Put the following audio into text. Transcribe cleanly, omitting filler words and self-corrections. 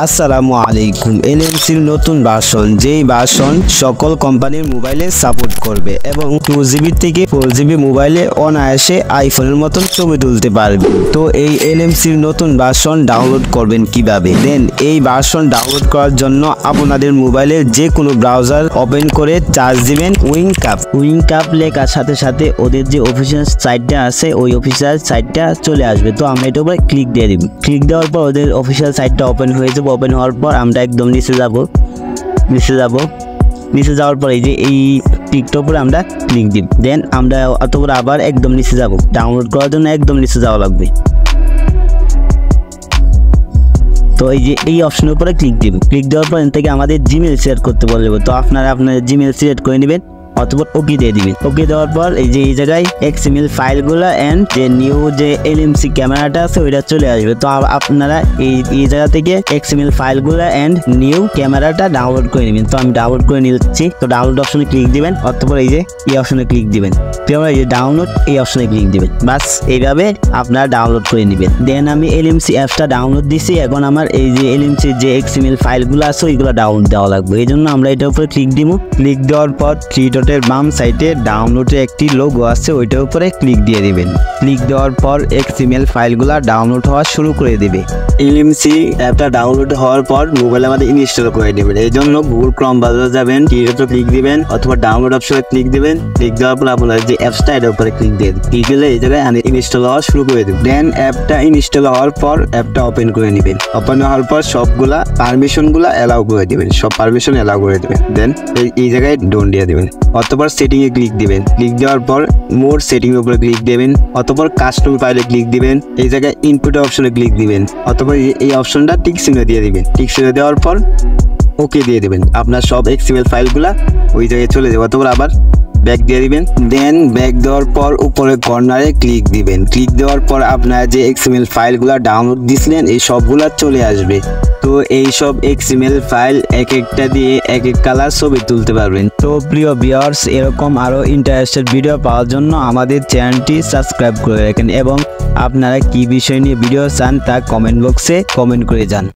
আসসালামু আলাইকুম। এলএমসির নতুন ভার্সন, যেই ভার্সন সকল কোম্পানির মোবাইলে সাপোর্ট করবে এবং 2GB থেকে 4GB মোবাইলে অনায়াসে আইফোনের মতন ছবি তুলতে পারবে। তো এই এলএমসির নতুন ভার্সন ডাউনলোড করবেন কিভাবে? দেন এই ভার্সন ডাউনলোড করার জন্য আপনাদের মোবাইলের যে কোনো ব্রাউজার ওপেন করে চার্জ দিবেন উইংকাপ লেখার সাথে সাথে ওদের যে অফিসিয়াল সাইটটা আছে ওই অফিসিয়াল সাইটটা চলে আসবে। তো আমরা এটার উপরে ক্লিক দিয়ে দিব। ক্লিক দেওয়ার পর ওদের অফিসিয়াল সাইটটা ওপেন হয়ে যাবে। ওপেন হওয়ার পর আমরা একদম নিচে যাওয়ার পর এই যে এই টিকটক উপরে আমরা ক্লিক দিব। দেন আমরা অতপর আবার একদম নিচে যাব। ডাউনলোড করার জন্য একদম নিচে যাওয়া লাগবে। তো এই যে এই অপশনের উপরে ক্লিক দিব। ক্লিক দেওয়ার পর এখান থেকে আমাদের জিমেল সিলেক্ট করতে বলবে। তো আপনারা আপনার জিমেল সিলেক্ট করে নেবেন, অথবা ওকে দিয়ে দিবেন। ওকে দেওয়ার পর এই যে এই জায়গায় XML ফাইলগুলো এন্ড যে নিউ যে এলএমসি ক্যামেরাটা আছে ওইটা চলে আসবে। তো আপনারা এই জায়গা থেকে XML ফাইলগুলো এন্ড নিউ ক্যামেরাটা ডাউনলোড করে নেবেন। তো আমি ডাউনলোড করে নিচ্ছি। তো ডাউনলোড অপশনে ক্লিক দিবেন, অথবা এই যে এই অপশনে ক্লিক দিবেন। তো আমরা এই যে ডাউনলোড এই অপশনে ক্লিক দিবেন। বাস এইভাবে আপনারা ডাউনলোড করে নেবেন। দেন আমি এলএমসি অ্যাপসটা ডাউনলোড দিছি। এখন আমার এই যে এলএমসি যে XML ফাইলগুলো আছে ওইগুলো ডাউনলোড দেওয়া লাগবে। এই জন্য আমরা এটার উপরে ক্লিক দিব। ক্লিক দেওয়ার পর এর বাম সাইডে ডাউনলোডে একটি লোগো আছে, ওইটার উপরে ক্লিক দিয়ে দিবেন। ক্লিক দেওয়ার পর XML ফাইলগুলা ডাউনলোড হওয়া শুরু করে দিবে। এলএমসি অ্যাপটা ডাউনলোড হওয়ার পর মোবাইলে আমাদের ইনস্টল করে নেবেন। এই জন্য গুগল ক্রোম ব্রাউজারে যাবেন, ক্লিক দিবেন, অথবা ডাউনলোড অপশনে ক্লিক দিবেন। ক্লিক দেওয়ার পর আপনার যে অ্যাপসটা এটার উপরে ক্লিক দিয়ে দিন। ক্লিক দিলে এই জায়গায় ইনস্টল হওয়া শুরু করে দিবেন। দেন অ্যাপটা ইনস্টল হওয়ার পর অ্যাপটা ওপেন করে নেবেন। ওপেন হওয়ার পর সবগুলা পারমিশনগুলা অ্যালাউ করে দিবেন। সব পারমিশন অ্যালাউ করে দিবেন। দেন এই জায়গায় ডোন দিয়ে দিবেন। অতঃপর সেটিং এ ক্লিক দিবেন। ক্লিক দেওয়ার পর মোর সেটিং এর উপরে ক্লিক দিবেন। অতঃপর কাস্টম ফাইলে ক্লিক দিবেন। এই জায়গায় ইনপুট অপশনে ক্লিক দিবেন। অতঃপর এই অপশনটা টিক চিহ্ন দিয়ে দিবেন। টিক চিহ্ন দেওয়ার পর ওকে দিয়ে দিবেন। আপনার সব XML ফাইলগুলা ওই জায়গায় চলে যাবে। অতঃপর আবার ব্যাক দিয়ে দিবেন। দেন ব্যাক দেওয়ার পর উপরে কর্নারে ক্লিক দিবেন। ক্লিক দেওয়ার পর আপনার যে XML ফাইলগুলা ডাউনলোড দিছিলেন এই সবগুলা চলে আসবে। তো এই সব XML ফাইল এক একটা দিয়ে এক এক কালার ছবি তুলতে পারবেন। তো প্রিয় ভিউয়ার্স, এরকম আরো ইন্টারেস্টেড ভিডিও পাওয়ার জন্য আমাদের চ্যানেলটি সাবস্ক্রাইব করে রাখেন এবং আপনারা কি বিষয় নিয়ে ভিডিও চান তা কমেন্ট বক্সে কমেন্ট করে যান।